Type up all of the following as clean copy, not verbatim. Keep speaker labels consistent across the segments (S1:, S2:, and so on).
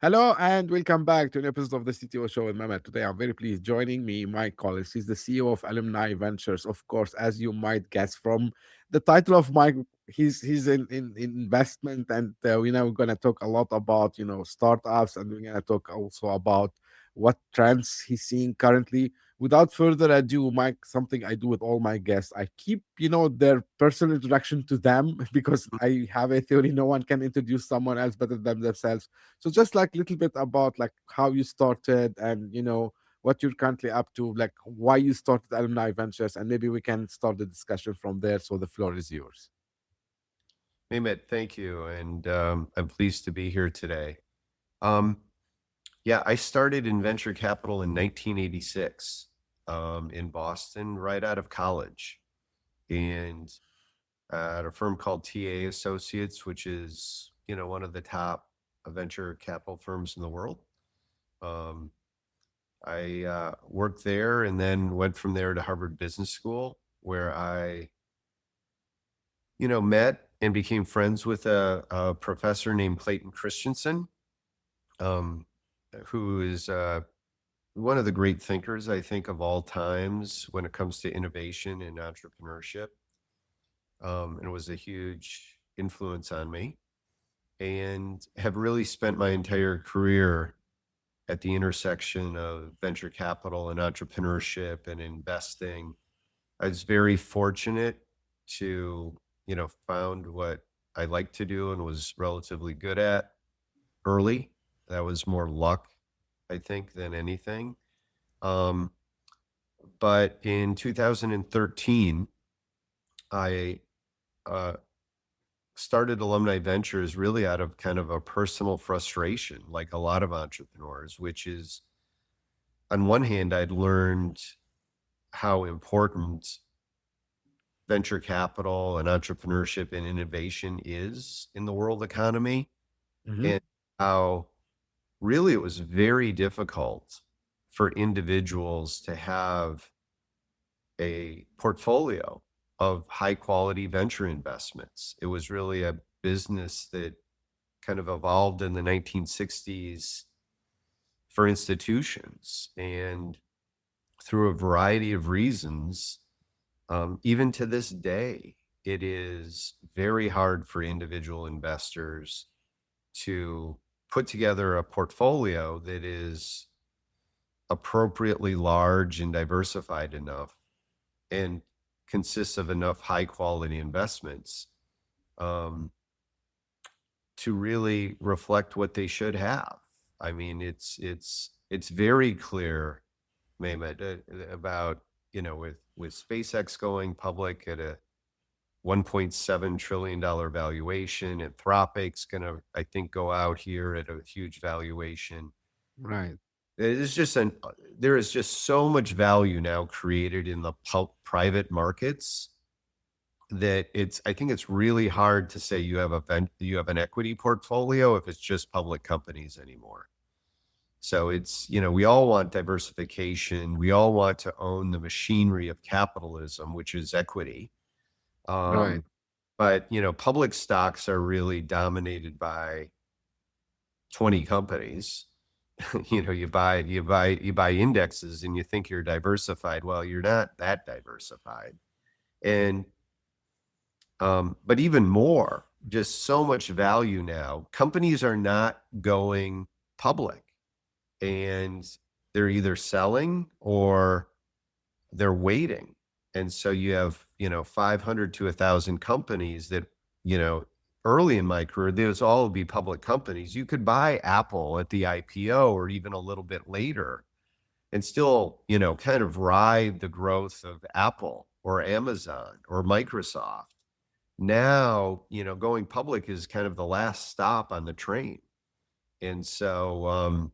S1: Hello and welcome back to an episode of the CTO Show with Mehmet. Today I'm very pleased. Joining me, Mike Collins. He's the CEO of Alumni Ventures. Of course, as you might guess from the title of Mike, he's in investment, and we're gonna talk a lot about startups, and we're gonna talk also about what trends he's seeing currently. Without further ado, Mike, something I do with all my guests, I keep their personal introduction to them because I have a theory: no one can introduce someone else better than themselves. So just like a little bit about like how you started and what you're currently up to, like why you started Alumni Ventures, and maybe we can start the discussion from there. So the floor is yours.
S2: Mehmet, thank you. And I'm pleased to be here today. Um, yeah, I started in venture capital in 1986 in Boston, right out of college, and at a firm called TA Associates, which is, one of the top venture capital firms in the world. Um, I worked there and then went from there to Harvard Business School, where I met and became friends with a professor named Clayton Christensen, um, who is one of the great thinkers, I think, of all times when it comes to innovation and entrepreneurship, and was a huge influence on me. And have really spent my entire career at the intersection of venture capital and entrepreneurship and investing. I was very fortunate to, found what I like to do and was relatively good at early. That was more luck, I think, than anything. Um, but in 2013, I uh, started Alumni Ventures really out of kind of a personal frustration, like a lot of entrepreneurs, which is on one hand, I'd learned how important venture capital and entrepreneurship and innovation is in the world economy,
S1: Hmm.
S2: and how really it was very difficult for individuals to have a portfolio of high quality venture investments. It was really a business that kind of evolved in the 1960s for institutions. And through a variety of reasons, even to this day, it is very hard for individual investors to put together a portfolio that is appropriately large and diversified enough and consists of enough high quality investments um, to really reflect what they should have. I mean, it's very clear, Mehmet, about with SpaceX going public at a $1.7 trillion valuation. Anthropic's going to, I think, go out here at a huge valuation.
S1: Right.
S2: It's just there is just so much value now created in the private markets that I think it's really hard to say you have an equity portfolio if it's just public companies anymore. So it's, we all want diversification. We all want to own the machinery of capitalism, which is equity. Um,
S1: Right.
S2: but public stocks are really dominated by 20 companies. You buy indexes and you think you're diversified. Well, you're not that diversified. And but even more, just so much value now. Companies are not going public, and they're either selling or they're waiting. And so you have, 500 to 1,000 companies that, you know, early in my career, those all would be public companies. You could buy Apple at the IPO or even a little bit later and still, kind of ride the growth of Apple or Amazon or Microsoft. Now, going public is kind of the last stop on the train. And so,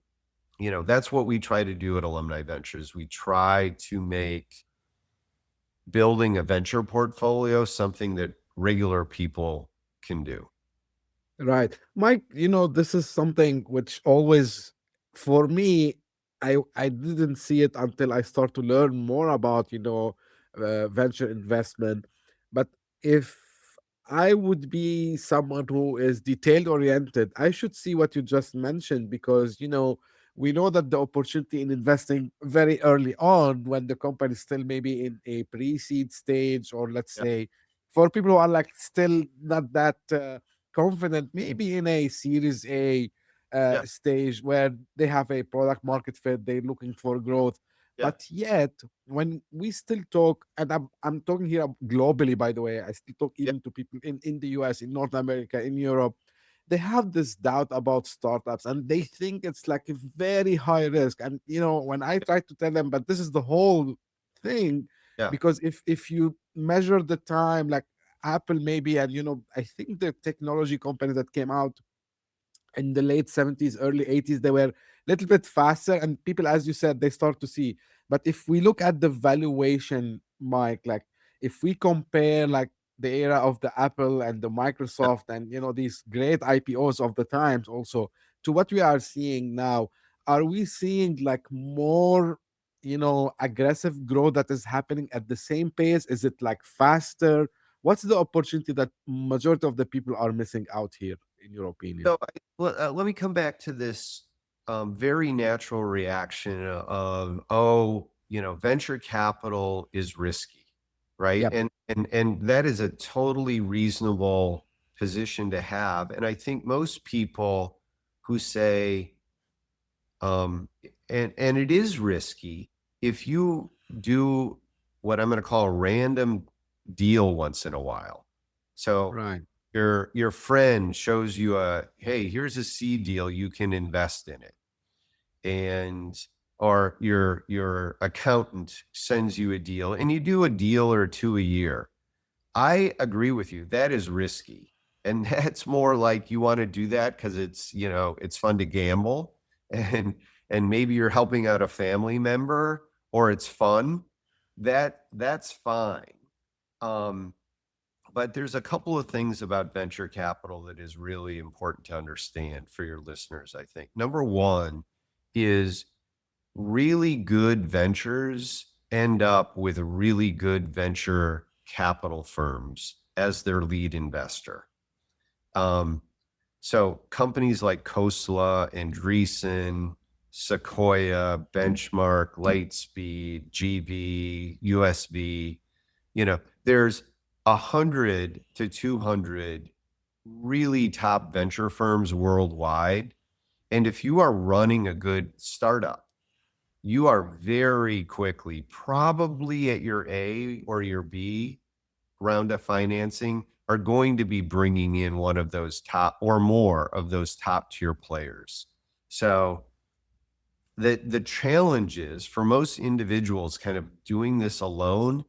S2: that's what we try to do at Alumni Ventures. We try to make building a venture portfolio something that regular people can do.
S1: Right. Mike, this is something which always, for me, I didn't see it until I start to learn more about, venture investment. But if I would be someone who is detailed oriented. I should see what you just mentioned because, we know that the opportunity in investing very early on when the company is still maybe in a pre-seed stage, or let's
S2: Yeah,
S1: say for people who are like still not that confident, maybe in a series A
S2: yeah,
S1: stage where they have a product market fit, they're looking for growth.
S2: yeah,
S1: But yet, when we still talk, and I'm talking here globally, by the way, I still talk
S2: yeah,
S1: even to people in the US, in North America, in Europe, they have this doubt about startups and they think it's like a very high risk. And when I try to tell them, but this is the whole thing,
S2: yeah,
S1: because if you measure the time, like Apple maybe, and I think the technology company that came out in the late 70s, early 80s, they were a little bit faster, and people, as you said, they start to see. But if we look at the valuation, Mike, like if we compare like the era of the Apple and the
S2: yeah.
S1: Microsoft and these great IPOs of the times also to what we are seeing now, are we seeing like more aggressive growth that is happening at the same pace? Is it like faster? What's the opportunity that majority of the people are missing out here, in your opinion?
S2: So let me come back to this very natural reaction of, oh, venture capital is risky, right?
S1: Yep.
S2: And that is a totally reasonable position to have. And I think most people who say, um, and it is risky if you do what I'm going to call a random deal once in a while. So
S1: Right.
S2: your friend shows you hey, here's a seed deal, you can invest in it. And or your accountant sends you a deal and you do a deal or two a year. I agree with you. That is risky. And that's more like you want to do that because it's fun to gamble and and maybe you're helping out a family member or it's fun. That's fine. Um, but there's a couple of things about venture capital that is really important to understand for your listeners, I think. Number one is really good ventures end up with really good venture capital firms as their lead investor. Um, so companies like Khosla, Andreessen, Sequoia, Benchmark, Lightspeed, GB, USB, there's 100 to 200 really top venture firms worldwide. And if you are running a good startup, you are very quickly, probably at your A or your B round of financing, are going to be bringing in one of those top or more of those top tier players. So the challenge is for most individuals kind of doing this alone,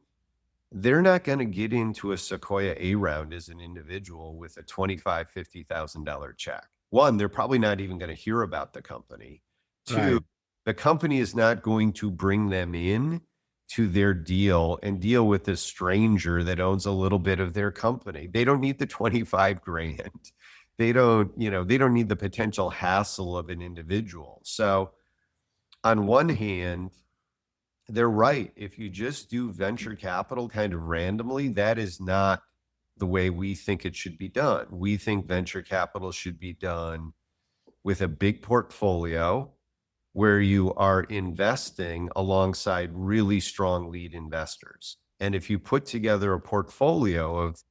S2: they're not going to get into a Sequoia A round as an individual with a $25,000, $50,000 check. One, they're probably not even going to hear about the company. Two,
S1: Right.
S2: the company is not going to bring them in to their deal and deal with a stranger that owns a little bit of their company. They don't need the 25 grand. They don't need the potential hassle of an individual. So on one hand, they're right. If you just do venture capital kind of randomly, that is not the way we think it should be done. We think venture capital should be done with a big portfolio where you are investing alongside really strong lead investors. And if you put together a portfolio of,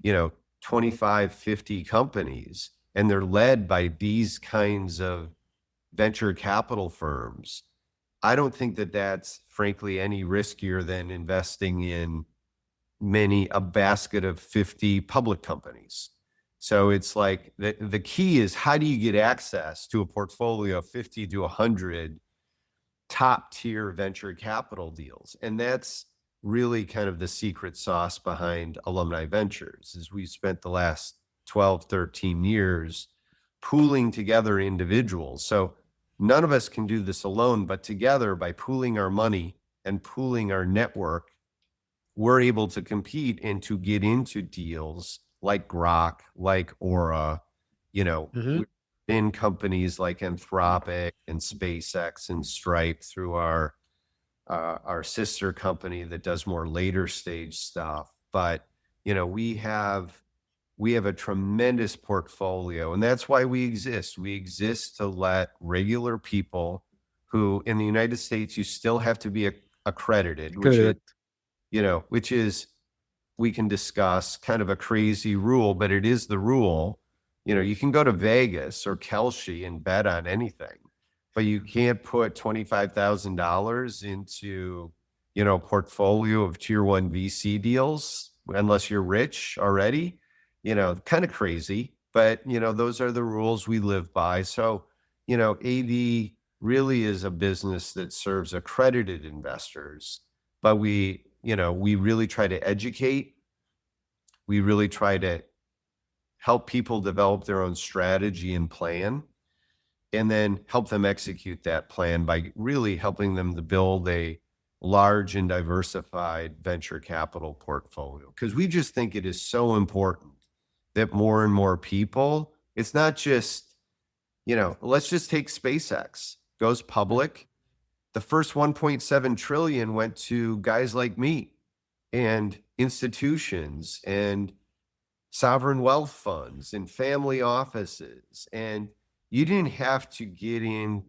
S2: you know, 25, 50 companies, and they're led by these kinds of venture capital firms, I don't think that that's frankly any riskier than investing in a basket of 50 public companies. So it's like the key is how do you get access to a portfolio of 50 to 100 top tier venture capital deals? And that's really kind of the secret sauce behind Alumni Ventures is we spent the last 12, 13 years pooling together individuals. So none of us can do this alone, but together by pooling our money and pooling our network, we're able to compete and to get into deals like Grok, like Aura,
S1: Hmm.
S2: we're in companies like Anthropic and SpaceX and Stripe through our sister company that does more later stage stuff. But we have we have a tremendous portfolio, and that's why we exist. We exist to let regular people who in the United States, you still have to be accredited,
S1: Credit.
S2: which is we can discuss kind of a crazy rule, but it is the rule. You can go to Vegas or Kelce and bet on anything, but you can't put $25,000 into, a portfolio of tier one VC deals unless you're rich already, kind of crazy, but, those are the rules we live by. So, AV really is a business that serves accredited investors, but we really try to educate. We really try to help people develop their own strategy and plan, and then help them execute that plan by really helping them to build a large and diversified venture capital portfolio. Because we just think it is so important that more and more people, it's not just, let's just take SpaceX, goes public. The first 1.7 trillion went to guys like me and institutions and sovereign wealth funds and family offices. And you didn't have to get in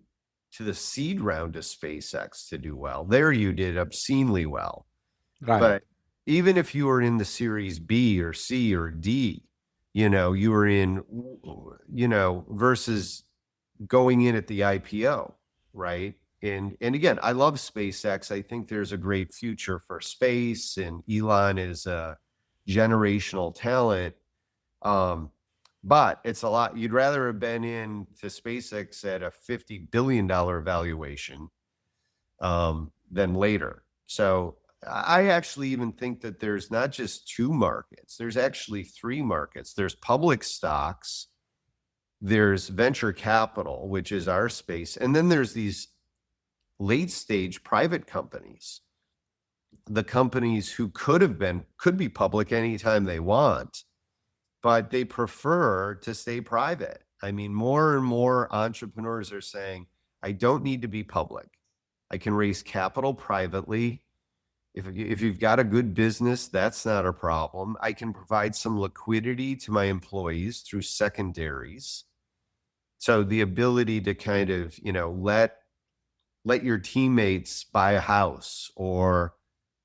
S2: to the seed round of SpaceX to do well. There you did obscenely well.
S1: Right.
S2: But even if you were in the series B or C or D, you were in, versus going in at the IPO, right? And again, I love SpaceX. I think there's a great future for space, and Elon is a generational talent. But it's a lot. You'd rather have been in to SpaceX at a $50 billion valuation than later. So I actually even think that there's not just two markets, there's actually three markets. There's public stocks, there's venture capital, which is our space, and then there's these late stage private companies, the companies who could be public anytime they want, but they prefer to stay private. I mean, more and more entrepreneurs are saying, I don't need to be public. I can raise capital privately. If you've got a good business, that's not a problem. I can provide some liquidity to my employees through secondaries. So the ability to kind of, let your teammates buy a house, or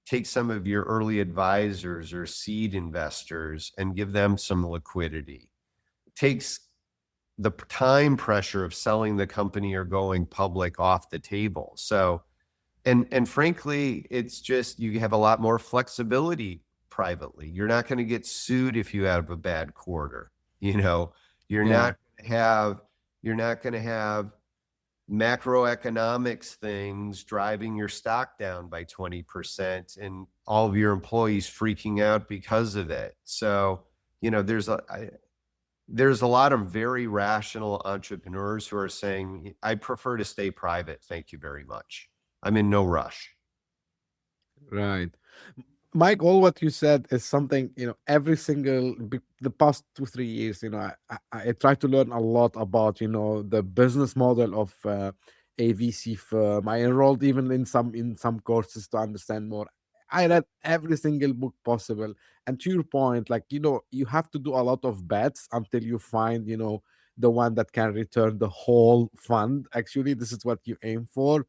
S2: take some of your early advisors or seed investors and give them some liquidity. It takes the time pressure of selling the company or going public off the table. So, and frankly, it's just, you have a lot more flexibility privately. You're not going to get sued if you have a bad quarter. You're
S1: Yeah.
S2: not going to have, you're not going to have macroeconomics things driving your stock down by 20% and all of your employees freaking out because of it. So, there's a lot of very rational entrepreneurs who are saying, I prefer to stay private. Thank you very much. I'm in no rush.
S1: Right. Mike, all what you said is something, every single, the past 2, 3 years, I try to learn a lot about, the business model of a VC firm. I enrolled even in some courses to understand more. I read every single book possible. And to your point, like, you have to do a lot of bets until you find, the one that can return the whole fund. Actually, this is what you aim for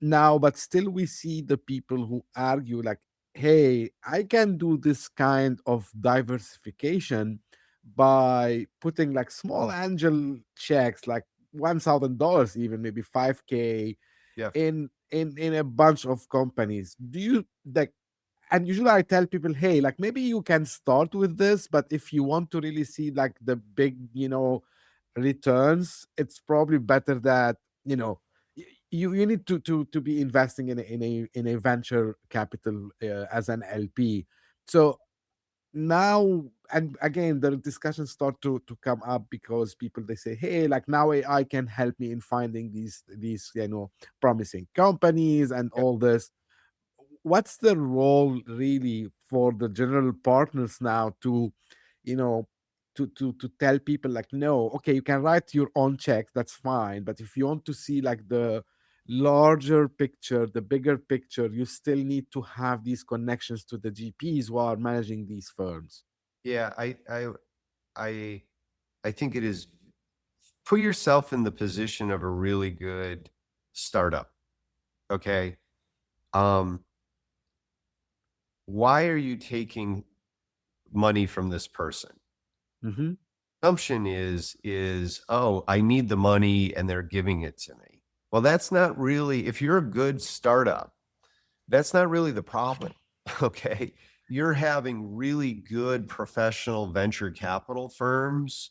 S1: now, but still we see the people who argue like, hey, I can do this kind of diversification by putting like small angel checks, like $1,000, even maybe 5K
S2: Yeah.
S1: in a bunch of companies. Do you like, and usually I tell people, hey, like maybe you can start with this, but if you want to really see like the big, returns, it's probably better that, you know you need to be investing in a venture capital as an LP. So now, and again, the discussions start to come up because people, they say, hey, like now AI can help me in finding these promising companies and
S2: Yep.
S1: all this. What's the role really for the general partners now to you know to tell people like, no, okay, you can write your own checks, that's fine, but if you want to see like the larger picture, the bigger picture, you still need to have these connections to the GPs who are managing these firms.
S2: Yeah. I think it is, put yourself in the position of a really good startup. Okay. Um, why are you taking money from this person?
S1: Mm-hmm.
S2: Assumption is, oh, I need the money and they're giving it to me. Well, that's not really, if you're a good startup, that's not really the problem. Okay. You're having really good professional venture capital firms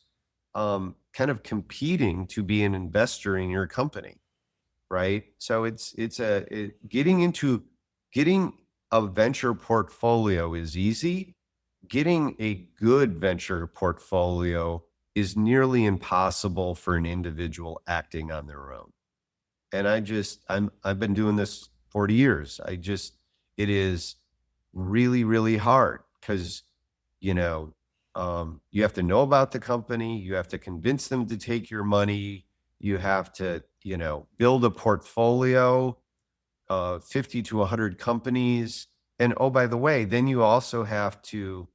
S2: kind of competing to be an investor in your company, right? So getting a venture portfolio is easy. Getting a good venture portfolio is nearly impossible for an individual acting on their own. And I've been doing this 40 years. It is really, really hard because, you know, you have to know about the company. You have to convince them to take your money. You have to, build a portfolio of 50 to 100 companies. And oh, by the way, then you also have to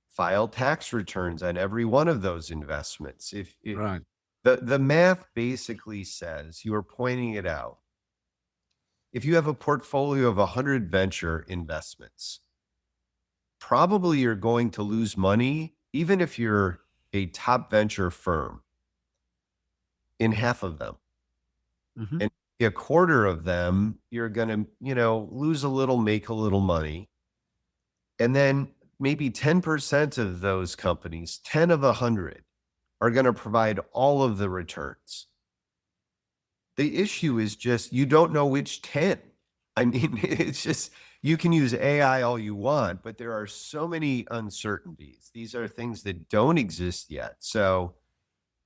S2: file tax returns on every one of those investments. If
S1: Right.
S2: the math basically says, you are pointing it out, if you have a portfolio of 100 venture investments, probably you're going to lose money, even if you're a top venture firm, in half of them.
S1: Mm-hmm.
S2: And a quarter of them, you're going to, lose a little, make a little money. And then maybe 10% of those companies, 10 of 100, are going to provide all of the returns. The issue is just you don't know which 10. I mean, it's just, you can use AI all you want, but there are so many uncertainties. These are things that don't exist yet. So,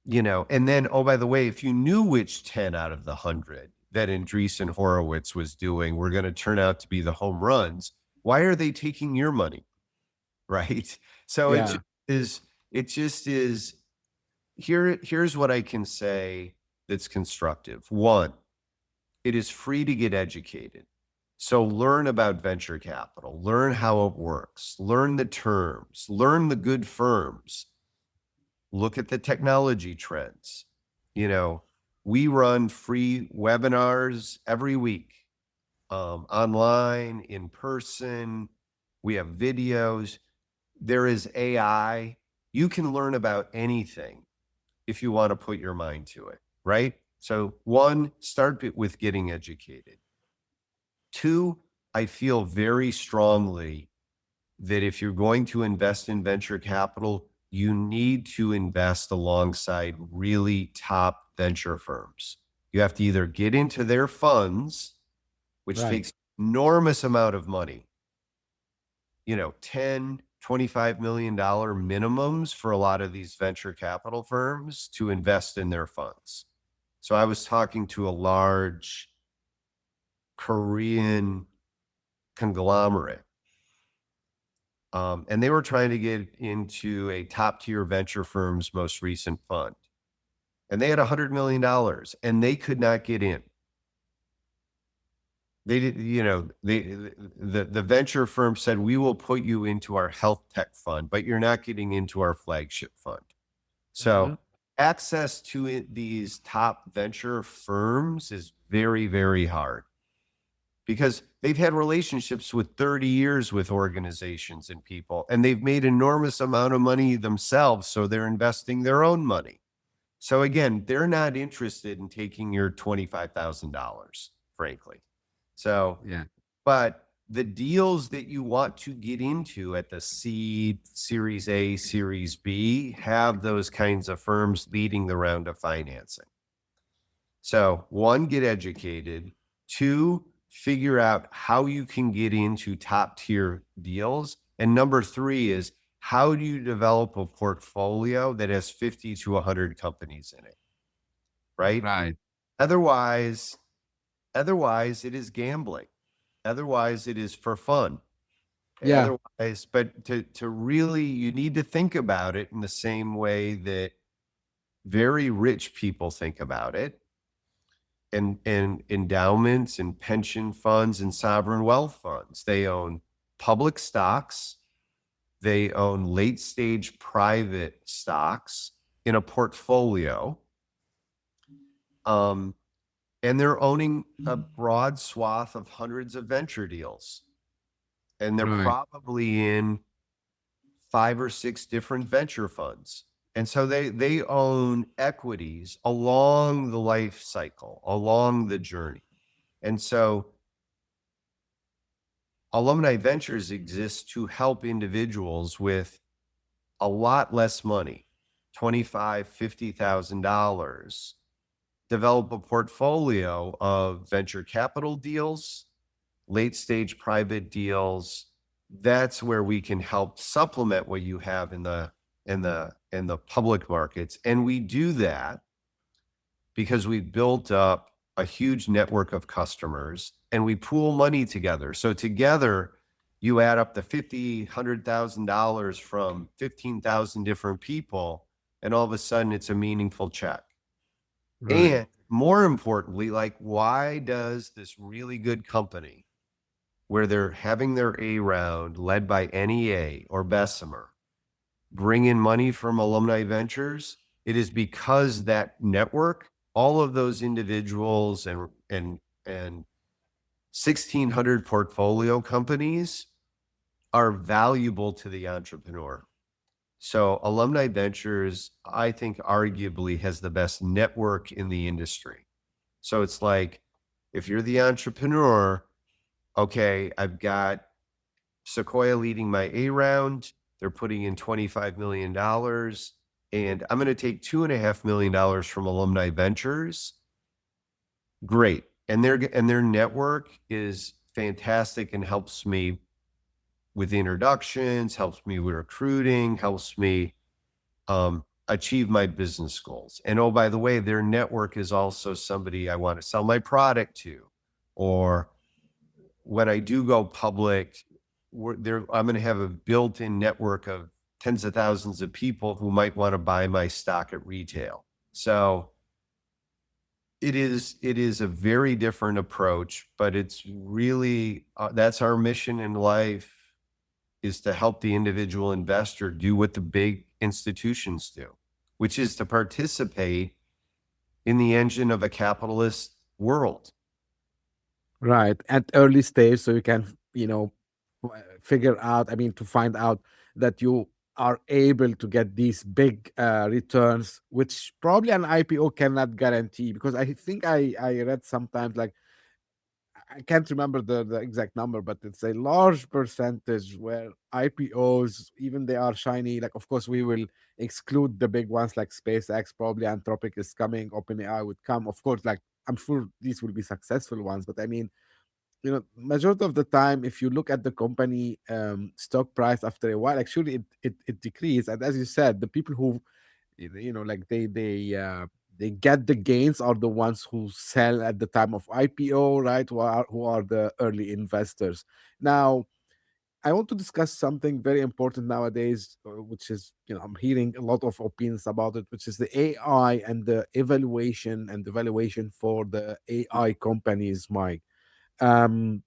S2: and then, oh, by the way, if you knew which 10 out of the 100 that Andreessen Horowitz was doing were going to turn out to be the home runs, why are they taking your money? Right. So
S1: Yeah.
S2: it just is, here's what I can say that's constructive. One, it is free to get educated. So learn about venture capital, learn how it works, learn the terms, learn the good firms, look at the technology trends. We run free webinars every week, online, in person. We have videos. There is AI. You can learn about anything if you want to put your mind to it, right? So one, start with getting educated. Two, I feel very strongly that if you're going to invest in venture capital, you need to invest alongside really top venture firms. You have to either get into their funds, which
S1: Right.
S2: takes enormous amount of money, 10, $25 million minimums for a lot of these venture capital firms to invest in their funds. So I was talking to a large Korean conglomerate, and they were trying to get into a top tier venture firm's most recent fund. And they had $100 million and they could not get in. They did, the venture firm said, we will put you into our health tech fund, but you're not getting into our flagship fund.
S1: Uh-huh.
S2: So access to these top venture firms is very, very hard because they've had relationships with 30 years with organizations and people, and they've made enormous amount of money themselves. So they're investing their own money. So again, they're not interested in taking your $25,000, frankly. So,
S1: Yeah.
S2: but the deals that you want to get into at the seed, Series A, Series B have those kinds of firms leading the round of financing. So one, get educated. Two, figure out how you can get into top tier deals. And number three is, how do you develop a portfolio that has 50 to 100 companies in it? Right?
S1: Right.
S2: Otherwise, otherwise it is gambling. Otherwise it is for fun.
S1: Yeah.
S2: Otherwise, but to really, you need to think about it in the same way that very rich people think about it, and endowments and pension funds and sovereign wealth funds. They own public stocks, They own late stage private stocks in a portfolio. And they're owning a broad swath of hundreds of venture deals. And they're
S1: Right.
S2: probably in 5 or 6 different venture funds. And so they own equities along the life cycle, along the journey. And so Alumni Ventures exists to help individuals with a lot less money, $25,000, $50,000, develop a portfolio of venture capital deals, late stage private deals. That's where we can help supplement what you have in the public markets. And we do that because we've built up a huge network of customers and we pool money together. So together you add up the $50,000, $100,000 from 15,000 different people, and all of a sudden it's a meaningful check.
S1: Right.
S2: And more importantly, like, why does this really good company where they're having their A round led by NEA or Bessemer bring in money from Alumni Ventures? It is because that network, all of those individuals and 1,600 portfolio companies are valuable to the entrepreneur. So Alumni Ventures, I think, arguably has the best network in the industry. So it's like, if you're the entrepreneur, okay, I've got Sequoia leading my A round. They're putting in $25 million. And I'm going to take $2.5 million from Alumni Ventures. Great. And their network is fantastic and helps me with introductions, helps me with recruiting, helps me achieve my business goals. And oh, by the way, their network is also somebody I want to sell my product to, or when I do go public, I'm going to have a built-in network of tens of thousands of people who might want to buy my stock at retail. So it is a very different approach, but it's really that's our mission in life, is to help the individual investor do what the big institutions do, which is to participate in the engine of a capitalist world.
S1: Right. At early stage, so you can, figure out, I mean, to find out that you are able to get these big returns, which probably an IPO cannot guarantee. Because I think I read sometimes, like, I can't remember the exact number, but it's a large percentage where IPOs, even they are shiny, like, of course, we will exclude the big ones like SpaceX, probably Anthropic is coming, OpenAI would come. Of course, like, I'm sure these will be successful ones, but I mean, majority of the time, if you look at the company stock price after a while, actually it decreases. And as you said, the people who, like, they get the gains are the ones who sell at the time of IPO, right? Who are the early investors. Now, I want to discuss something very important nowadays, which is, I'm hearing a lot of opinions about it, which is the AI and the evaluation and the valuation for the AI companies, Mike. um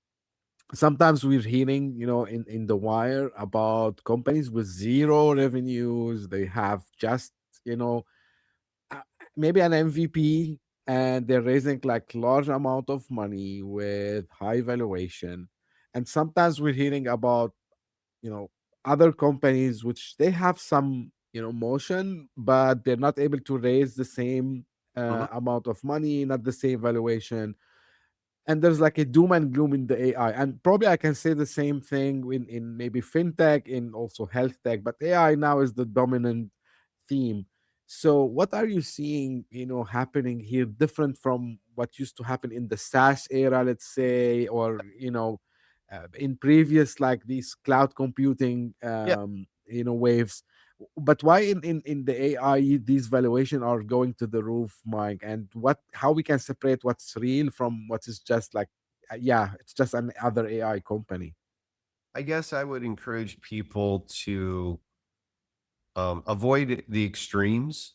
S1: Sometimes we're hearing, in the wire, about companies with zero revenues. They have just, you know uh, maybe an MVP, and they're raising like large amount of money with high valuation. And sometimes we're hearing about, you know other companies which they have some, motion, but they're not able to raise the same
S2: Mhm.
S1: amount of money, not the same valuation. And there's like a doom and gloom in the AI. And probably I can say the same thing in maybe fintech, in also health tech, but AI now is the dominant theme. So what are you seeing, happening here different from what used to happen in the SaaS era, let's say, or, in previous, like, these cloud computing,
S2: Yeah,
S1: waves? But why in the AI these valuation are going to the roof, Mike? And how we can separate what's real from what is just like, yeah, it's just another AI company.
S2: I guess I would encourage people to avoid the extremes.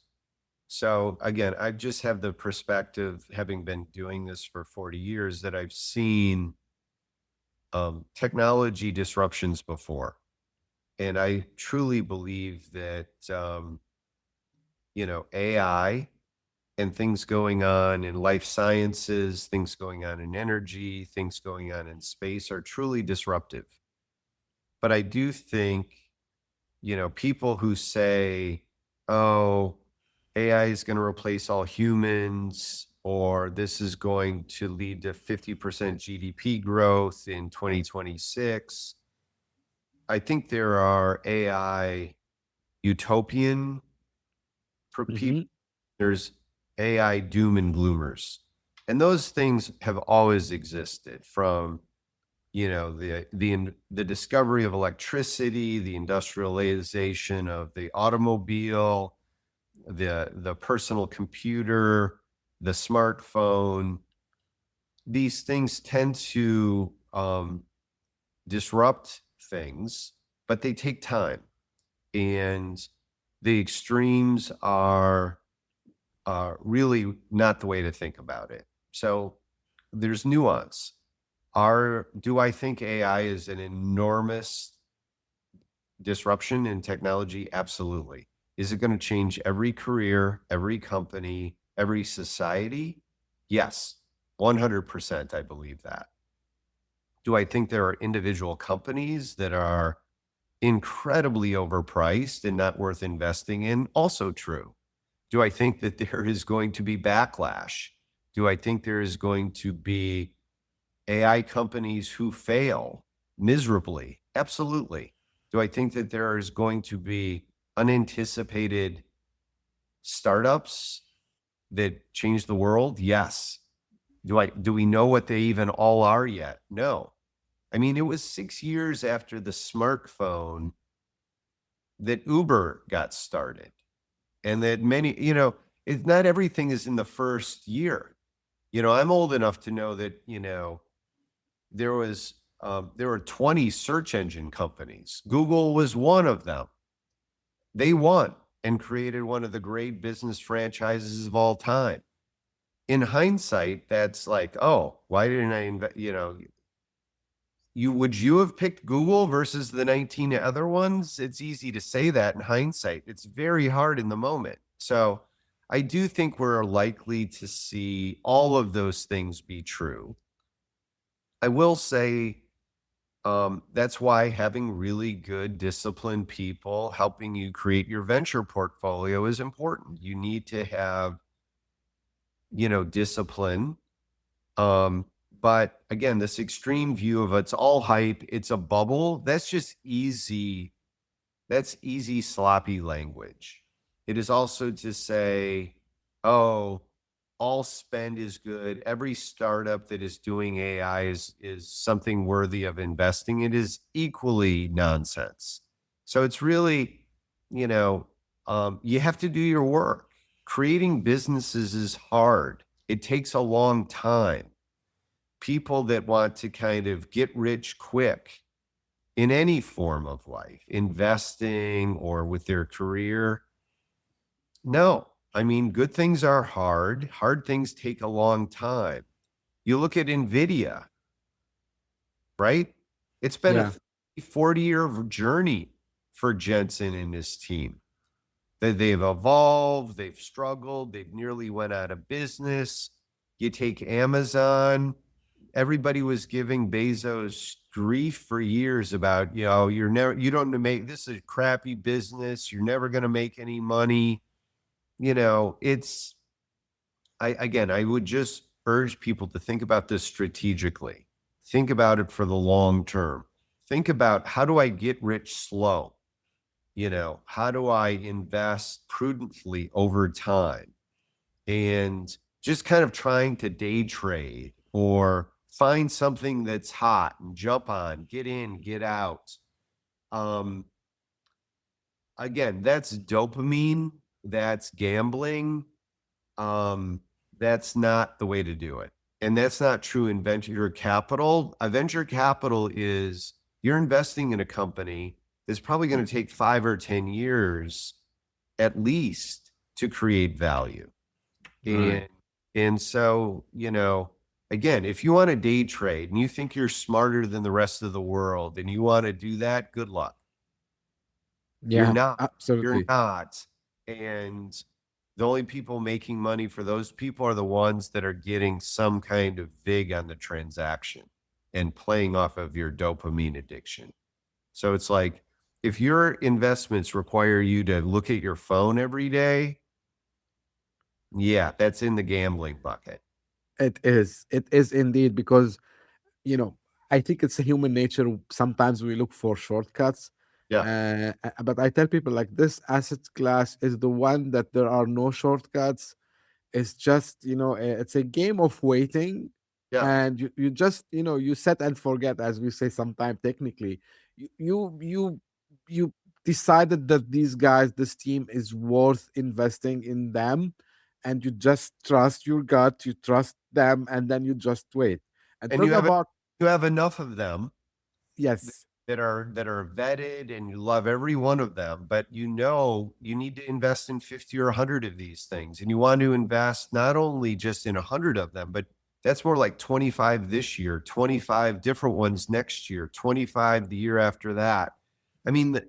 S2: So again, I just have the perspective, having been doing this for 40 years, that I've seen technology disruptions before. And I truly believe that, AI and things going on in life sciences, things going on in energy, things going on in space are truly disruptive. But I do think, people who say, oh, AI is going to replace all humans, or this is going to lead to 50% GDP growth in 2026. I think there are AI utopian people.
S1: Hmm.
S2: There's AI doom and gloomers. And those things have always existed from, the discovery of electricity, the industrialization of the automobile, the personal computer, the smartphone. These things tend to disrupt things, but they take time. And the extremes are really not the way to think about it. So there's nuance. Do I think AI is an enormous disruption in technology? Absolutely. Is it going to change every career, every company, every society? Yes, 100%. I believe that. Do I think there are individual companies that are incredibly overpriced and not worth investing in? Also true. Do I think that there is going to be backlash? Do I think there is going to be AI companies who fail miserably? Absolutely. Do I think that there is going to be unanticipated startups that change the world? Yes. Do we know what they even all are yet? No. I mean, it was 6 years after the smartphone that Uber got started, and that many, it's not everything is in the first year. I'm old enough to know that, there was there were 20 search engine companies. Google was one of them. They won and created one of the great business franchises of all time. In hindsight, that's like, oh, why didn't I invest? Would you have picked Google versus the 19 other ones? It's easy to say that in hindsight. It's very hard in the moment. So I do think we're likely to see all of those things be true. I will say, that's why having really good, disciplined people helping you create your venture portfolio is important. You need to have, discipline. But again, this extreme view of it's all hype, it's a bubble, that's just easy. That's easy, sloppy language. It is also to say, oh, all spend is good. Every startup that is doing AI is something worthy of investing. It is equally nonsense. So it's really, you have to do your work. Creating businesses is hard. It takes a long time. People that want to kind of get rich quick in any form of life, investing or with their career. No, I mean, good things are hard. Hard things take a long time. You look at NVIDIA, right? It's been a
S1: Yeah.
S2: 40-year journey for Jensen and his team. They've evolved, they've struggled, they've nearly went out of business. You take Amazon, everybody was giving Bezos grief for years about, you don't make, this is a crappy business. You're never going to make any money. It's, I would just urge people to think about this strategically. Think about it for the long term. Think about, how do I get rich slow? How do I invest prudently over time? And just kind of trying to day trade or find something that's hot and jump on, get in, get out. Um, Again, that's dopamine, that's gambling. Um, that's not the way to do it. And that's not true in venture capital. A venture capital is, you're investing in a company that's probably going to take 5 or 10 years at least to create value.
S1: Right.
S2: And so, again, if you want to day trade and you think you're smarter than the rest of the world and you want to do that, good luck. You're
S1: Yeah,
S2: not. You're
S1: absolutely.
S2: not. And the only people making money for those people are the ones that are getting some kind of vig on the transaction and playing off of your dopamine addiction. So it's like if your investments require you to look at your phone every day, yeah, that's in the gambling bucket.
S1: It is. It is indeed because, you know, I think it's a human nature. Sometimes we look for shortcuts.
S2: Yeah.
S1: But I tell people like this asset class is the one that there are no shortcuts. It's just, it's a game of waiting,
S2: Yeah.
S1: and you just, you set and forget, as we say sometimes technically. You decided that these guys, this team is worth investing in them, and you just trust your gut, you trust them, and then you just wait. And
S2: And
S1: talk about,
S2: you have enough of them
S1: yes,
S2: that are vetted and you love every one of them, but you know you need to invest in 50 or 100 of these things. And you want to invest not only just in 100 of them, but that's more like 25 this year, 25 different ones next year, 25 the year after that. I mean,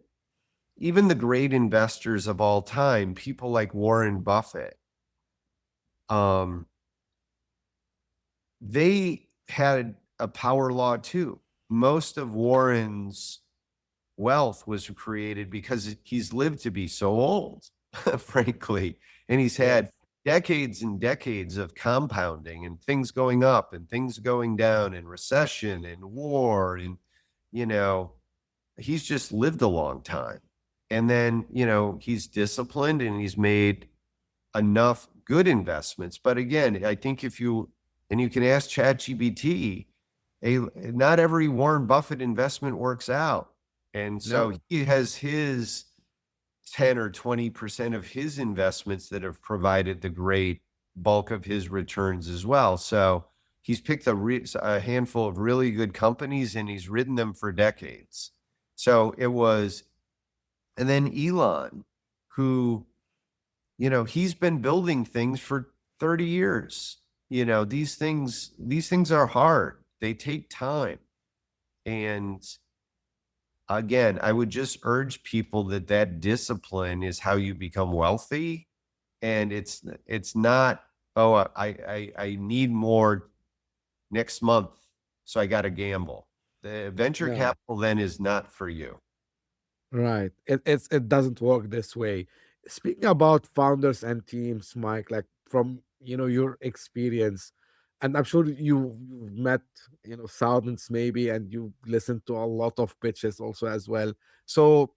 S2: even the great investors of all time, people like Warren Buffett, um, they had a power law too. Most of Warren's wealth was created because he's lived to be so old, frankly. And he's had
S1: yes,
S2: decades and decades of compounding and things going up and things going down and recession and war. And, you know, he's just lived a long time. And then, he's disciplined and he's made enough good investments. But again, I think and you can ask ChatGPT, not every Warren Buffett investment works out. And so
S1: no,
S2: he has his 10 or 20% of his investments that have provided the great bulk of his returns as well. So he's picked a handful of really good companies and he's ridden them for decades. So it was, and then Elon, who he's been building things for 30 years. These things are hard. They take time. And again, I would just urge people that discipline is how you become wealthy. And it's not, oh, I need more next month, so I got to gamble. The venture
S1: no.
S2: capital then is not for you.
S1: Right. It doesn't work this way. Speaking about founders and teams, Mike, like from your experience, and I'm sure you've met thousands maybe, and you listened to a lot of pitches also as well. So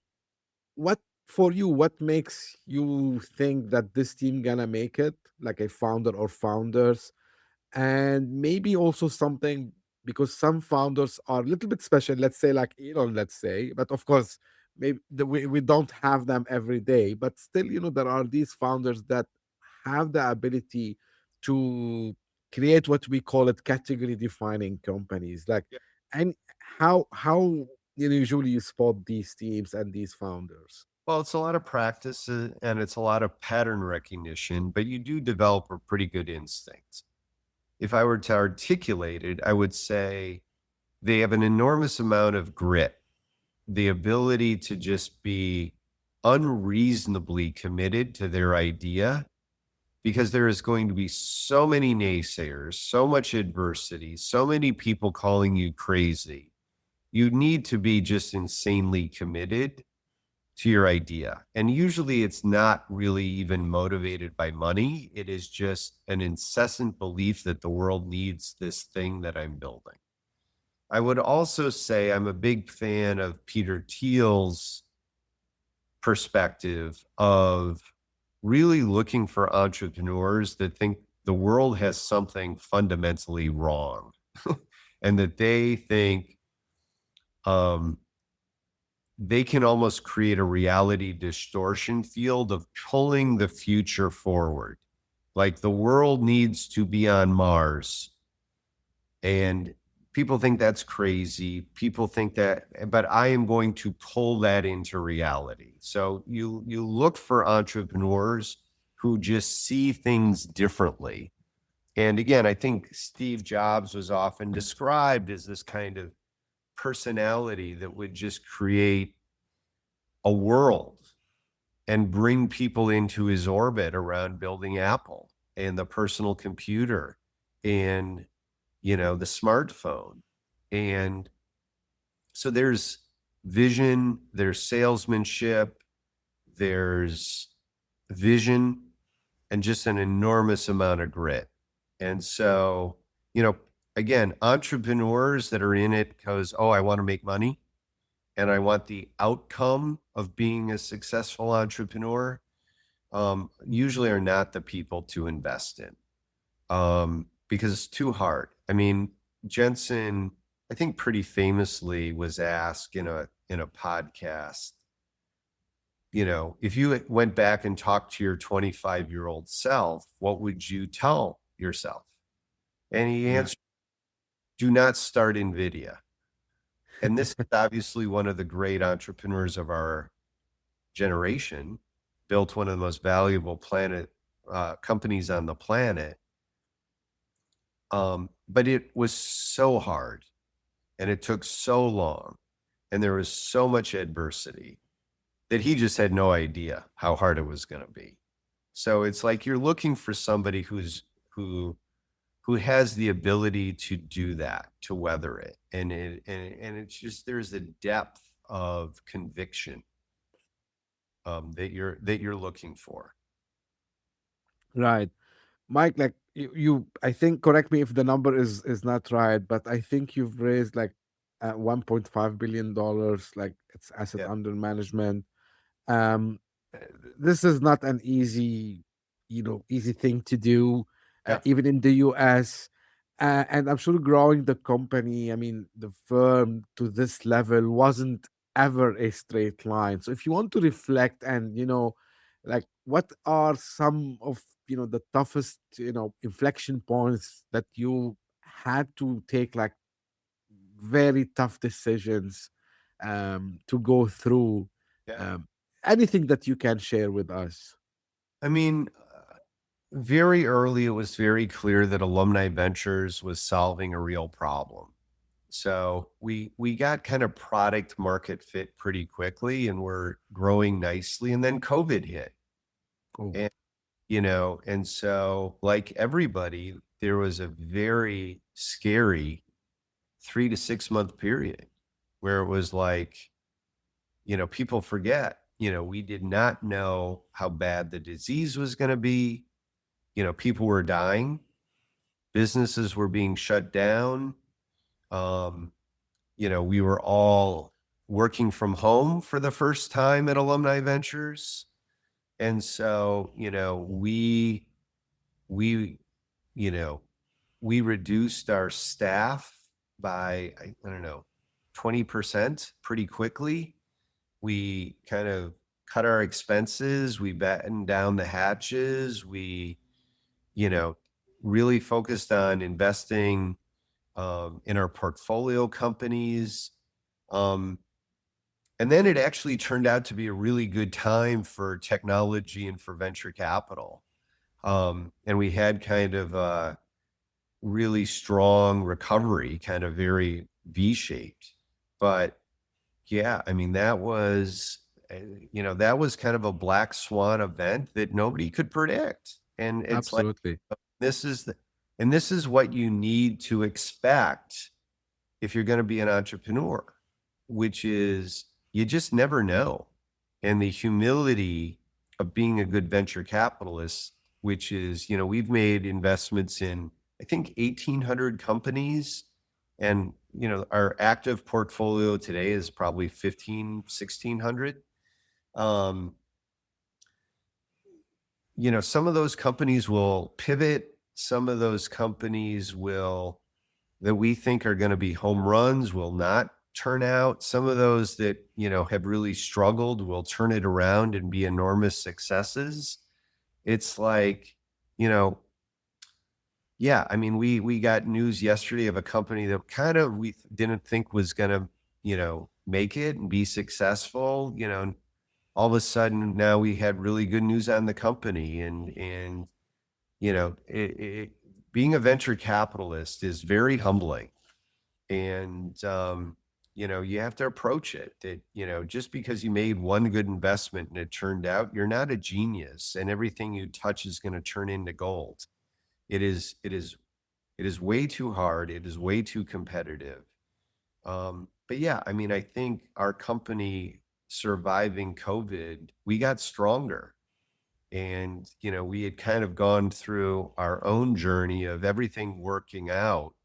S1: what for you? What makes you think that this team gonna make it, like a founder or founders? And maybe also something, because some founders are a little bit special, let's say like Elon, let's say, but of course maybe we don't have them every day, but still there are these founders that have the ability to create what we call it category defining companies, like, and how usually you spot these teams and these founders.
S2: Well, it's a lot of practice and it's a lot of pattern recognition, but you do develop a pretty good instinct. If I were to articulate it, I would say they have an enormous amount of grit, the ability to just be unreasonably committed to their idea because there is going to be so many naysayers, so much adversity, so many people calling you crazy. You need to be just insanely committed to your idea. And usually it's not really even motivated by money. It is just an incessant belief that the world needs this thing that I'm building. I would also say I'm a big fan of Peter Thiel's perspective of really looking for entrepreneurs that think the world has something fundamentally wrong and that they think um, they can almost create a reality distortion field of pulling the future forward. Like the world needs to be on Mars. And people think that's crazy. People think that, but I am going to pull that into reality. So you look for entrepreneurs who just see things differently. And again, I think Steve Jobs was often described as this kind of personality that would just create a world and bring people into his orbit around building Apple and the personal computer and, the smartphone. And so there's vision, there's salesmanship, there's vision, and just an enormous amount of grit. And so, again, entrepreneurs that are in it because, oh, I want to make money and I want the outcome of being a successful entrepreneur, usually are not the people to invest in, because it's too hard. I mean, Jensen, I think pretty famously was asked in a podcast, if you went back and talked to your 25-year-old self, what would you tell yourself? And he
S1: Yeah.
S2: answered, do not start NVIDIA. And this is obviously one of the great entrepreneurs of our generation, built one of the most valuable companies on the planet. But it was so hard and it took so long and there was so much adversity that he just had no idea how hard it was going to be. So it's like you're looking for somebody who has the ability to do that, to weather it. And it's just, there's a depth of conviction that you're looking for.
S1: Right. Mike, like I think, correct me if the number is not right, but I think you've raised like $1.5 billion, like it's asset
S2: Yeah.
S1: under management. um uh, this is not an easy thing to do,
S2: Yeah.
S1: even in the US. And I'm sure growing the company, I mean the firm, to this level wasn't ever a straight line. So if you want to reflect and like what are some of the toughest inflection points that you had to take, like very tough decisions to go through,
S2: Yeah.
S1: um, anything that you can share with us.
S2: I mean, very early, it was very clear that Alumni Ventures was solving a real problem. So we got kind of product market fit pretty quickly and we're growing nicely. And then COVID hit.
S1: Oh,
S2: And and so like everybody, there was a very scary 3 to 6 month period where it was like, people forget, we did not know how bad the disease was going to be. People were dying, businesses were being shut down. Um, we were all working from home for the first time at Alumni Ventures. And so, we, you know, we reduced our staff by, I don't know, 20% pretty quickly. We kind of cut our expenses. We battened down the hatches. We, you know, really focused on investing in our portfolio companies. Um, and then it actually turned out to be a really good time for technology and for venture capital. And we had kind of a really strong recovery, kind of very V-shaped. But yeah, I mean, that was kind of a black swan event that nobody could predict. And it's like,
S1: absolutely.
S2: this is the, and this is what you need to expect if you're going to be an entrepreneur, which is you just never know. And the humility of being a good venture capitalist, which is, we've made investments in, I think, 1,800 companies. And, our active portfolio today is probably 1,600. Um, some of those companies will pivot. Some of those companies that we think are going to be home runs will not turn out. Some of those that, have really struggled will turn it around and be enormous successes. It's like, yeah, I mean, we got news yesterday of a company that kind of we didn't think was going to, make it and be successful, and all of a sudden now we had really good news on the company. And being a venture capitalist is very humbling. And You have to approach it that, just because you made one good investment and it turned out, you're not a genius and everything you touch is going to turn into gold. It is way too hard. It is way too competitive. But yeah, I mean, I think our company surviving COVID, we got stronger. And, we had kind of gone through our own journey of everything working out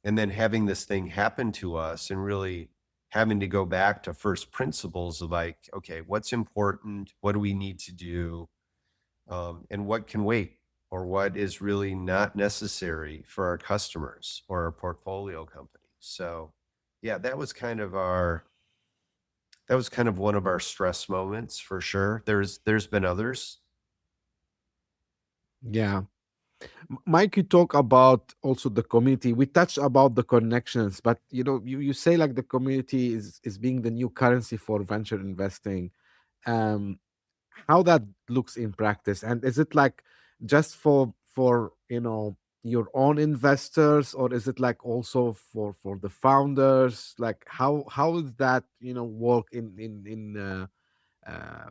S2: and then having this thing happen to us and really having to go back to first principles of like, okay, what's important? What do we need to do? And what can wait? Or what is really not necessary for our customers or our portfolio companies. So yeah, that was kind of one of our stress moments for sure. There's been others.
S1: Yeah. Mike, you talk about also the community. We touched about the connections, but you say like the community is being the new currency for venture investing. Um, how that looks in practice, and is it like just for your own investors, or is it like also for the founders? Like how is that work in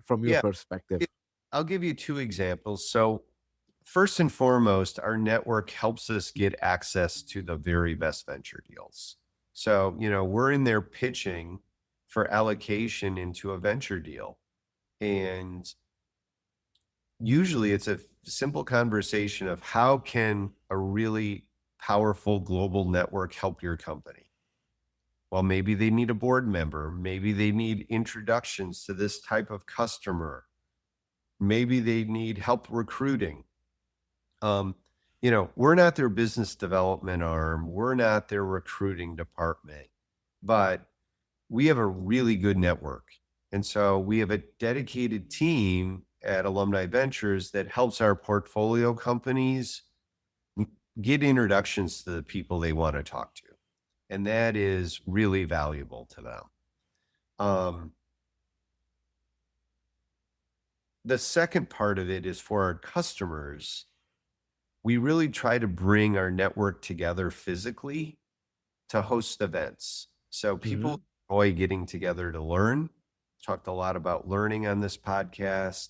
S1: from your
S2: Yeah.
S1: perspective?
S2: it- I'll give you two examples. So first and foremost, our network helps us get access to the very best venture deals. So, we're in there pitching for allocation into a venture deal. And usually it's a simple conversation of how can a really powerful global network help your company? Well, maybe they need a board member. Maybe they need introductions to this type of customer. Maybe they need help recruiting. Um, we're not their business development arm. We're not their recruiting department, but we have a really good network. And so we have a dedicated team at Alumni Ventures that helps our portfolio companies get introductions to the people they want to talk to. And that is really valuable to them. Um, the second part of it is for our customers. We really try to bring our network together physically to host events. So
S1: Hmm.
S2: people enjoy getting together to learn. Talked a lot about learning on this podcast,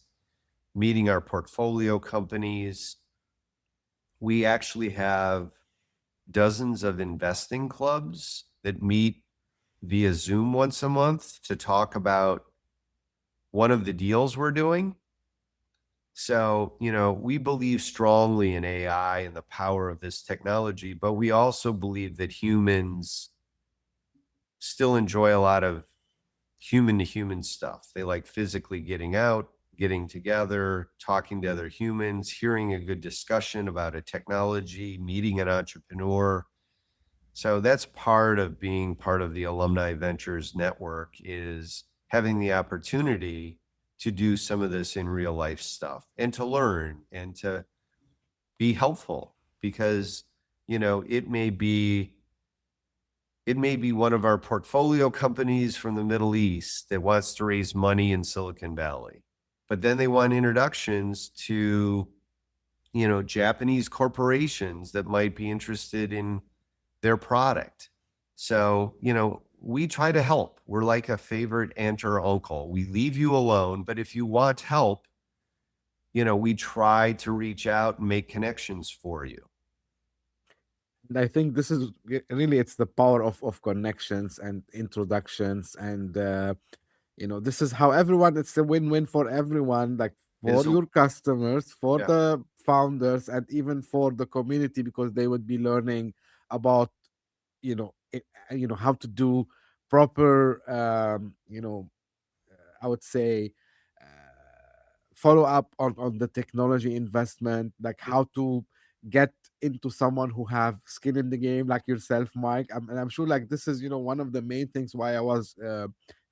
S2: meeting our portfolio companies. We actually have dozens of investing clubs that meet via Zoom once a month to talk about one of the deals we're doing. So, we believe strongly in AI and the power of this technology, but we also believe that humans still enjoy a lot of human to human stuff. They like physically getting out, getting together, talking to other humans, hearing a good discussion about a technology, meeting an entrepreneur. So that's part of being part of the Alumni Ventures network, is having the opportunity to do some of this in real life stuff and to learn and to be helpful because, it may be one of our portfolio companies from the Middle East that wants to raise money in Silicon Valley, but then they want introductions to, Japanese corporations that might be interested in their product. So, we try to help. We're like a favorite aunt or uncle. We leave you alone, but if you want help, we try to reach out and make connections for you.
S1: And I think this is really it's the power of connections and introductions, and this is how everyone, it's a win-win for everyone, like
S2: It
S1: for
S2: is a
S1: your customers, for
S2: yeah,
S1: the founders, and even for the community, because they would be learning about how to do proper I would say, uh, follow up on the technology investment, like how to get into someone who have skin in the game, like yourself, Mike. And I'm sure like this is one of the main things why I was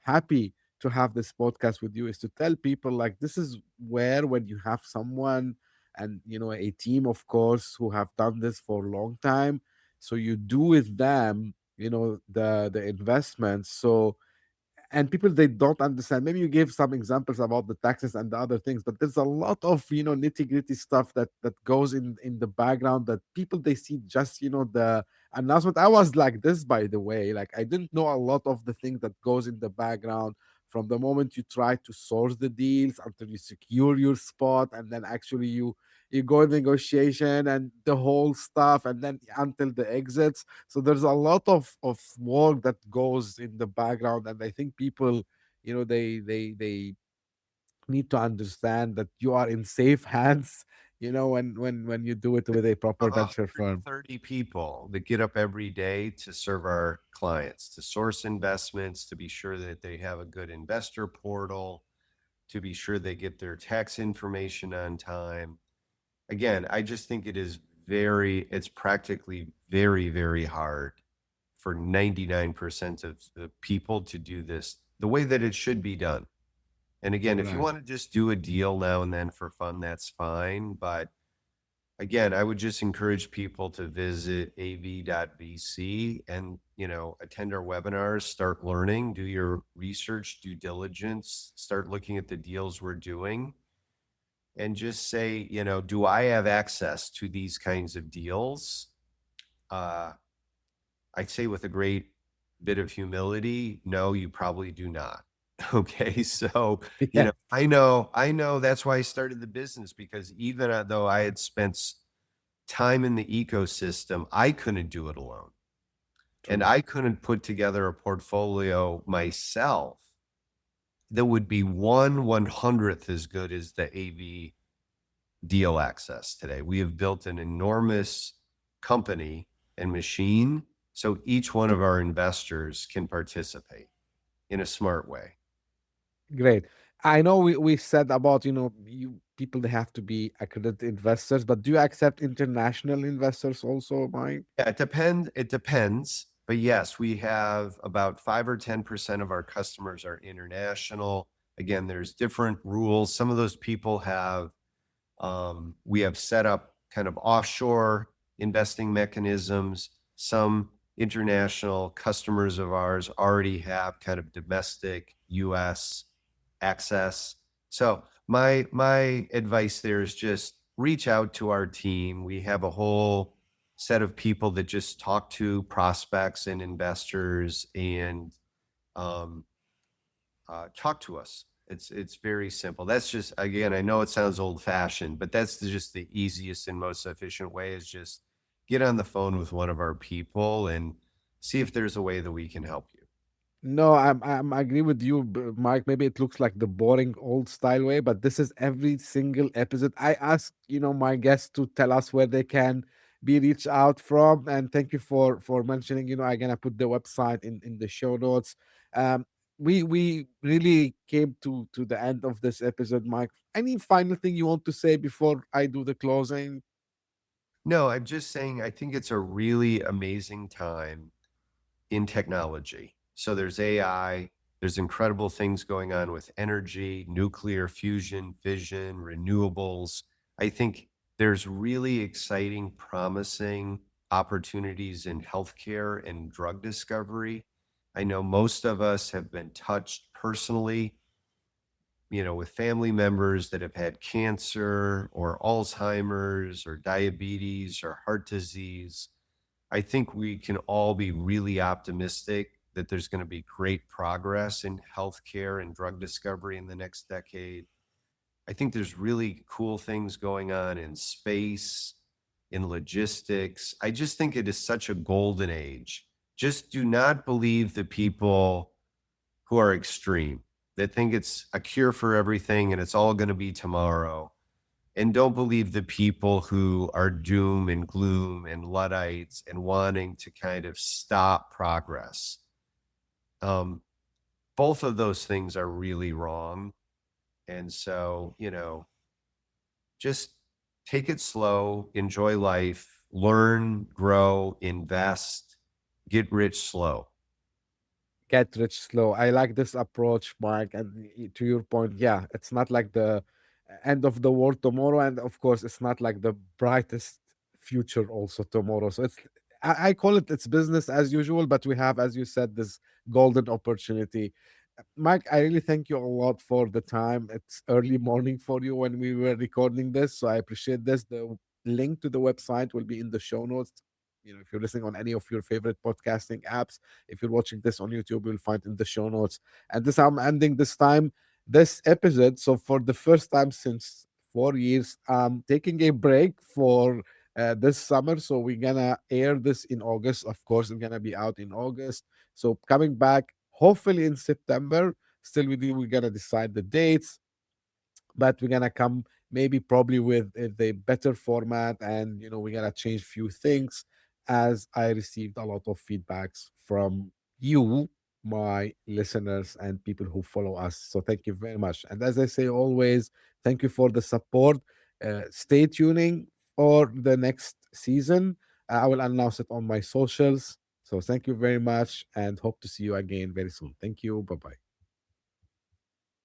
S1: happy to have this podcast with you, is to tell people like this is where, when you have someone and a team, of course, who have done this for a long time, so you do with them the investments. So, and people, they don't understand. Maybe you gave some examples about the taxes and the other things, but there's a lot of nitty gritty stuff that goes in the background, that people, they see just the announcement. I was like this, by the way. Like I didn't know a lot of the things that goes in the background from the moment you try to source the deals until you secure your spot, and then actually you go in negotiation and the whole stuff, and then until the exits. So there's a lot of work that goes in the background, and I think people, they need to understand that you are in safe hands, when you do it with a proper
S2: Of
S1: venture firm.
S2: 130 people that get up every day to serve our clients, to source investments, to be sure that they have a good investor portal, to be sure they get their tax information on time. Again, I just think it's practically very, very hard for 99% of the people to do this the way that it should be done. And again, if you
S1: Right.
S2: want to just do a deal now and then for fun, that's fine. But again, I would just encourage people to visit av.vc and, attend our webinars, start learning, do your research, due diligence, start looking at the deals we're doing, and just say, do I have access to these kinds of deals? Uh, I'd say with a great bit of humility, no, you probably do not. Okay. So,
S1: Yeah.
S2: I know that's why I started the business, because even though I had spent time in the ecosystem, I couldn't do it alone. And
S1: True.
S2: I couldn't put together a portfolio myself that would be 1/100th as good as the AV deal access today. We have built an enormous company and machine so each one of our investors can participate in a smart way.
S1: Great. I know we said about, you people, they have to be accredited investors, but do you accept international investors also, Mike?
S2: Yeah, it depends. It depends. But yes, we have about 5 or 10% of our customers are international. Again, there's different rules. Some of those people we have set up kind of offshore investing mechanisms. Some international customers of ours already have kind of domestic US access. So my advice there is just reach out to our team. We have a whole set of people that just talk to prospects and investors, and um, talk to us. It's very simple. That's just, again, I know it sounds old fashioned, but that's just the easiest and most efficient way, is just get on the phone with one of our people and see if there's a way that we can help you.
S1: No, I agree with you, Mike. Maybe it looks like the boring old style way, but this is every single episode. I ask, my guests to tell us where they can be reached out from, and thank you for mentioning. I'm gonna put the website in the show notes. Um, we really came to the end of this episode, Mike. Any final thing you want to say before I do the closing?
S2: No, I'm just saying, I think it's a really amazing time in technology. So there's AI, there's incredible things going on with energy, nuclear fusion, fission, renewables. I think there's really exciting, promising opportunities in healthcare and drug discovery. I know most of us have been touched personally, with family members that have had cancer or Alzheimer's or diabetes or heart disease. I think we can all be really optimistic that there's going to be great progress in healthcare and drug discovery in the next decade. I think there's really cool things going on in space, in logistics. I just think it is such a golden age. Just do not believe the people who are extreme, that think it's a cure for everything and it's all going to be tomorrow. And don't believe the people who are doom and gloom and Luddites and wanting to kind of stop progress. Um, both of those things are really wrong. And so, just take it slow, enjoy life, learn, grow, invest, get rich slow.
S1: Get rich slow. I like this approach, Mark. And to your point, yeah, it's not like the end of the world tomorrow, and of course, it's not like the brightest future also tomorrow. So I call it's business as usual, but we have, as you said, this golden opportunity. Mike, I really thank you a lot for the time. It's early morning for you when we were recording this, so I appreciate this. The link to the website will be in the show notes. if you're listening on any of your favorite podcasting apps, if you're watching this on YouTube, you'll find in the show notes. And this, I'm ending this time, this episode. So for the first time since 4 years, I'm taking a break for this summer. So we're gonna air this in August. Of course, it's gonna be out in August. So coming back, hopefully in September. Still, we're gonna decide the dates, but we're gonna come maybe probably with the better format, and we're gonna change few things as I received a lot of feedbacks from you, my listeners, and people who follow us. So thank you very much, and as I say always, thank you for the support. Stay tuning for the next season. I will announce it on my socials. So thank you very much, and hope to see you again very soon. Thank you. Bye bye.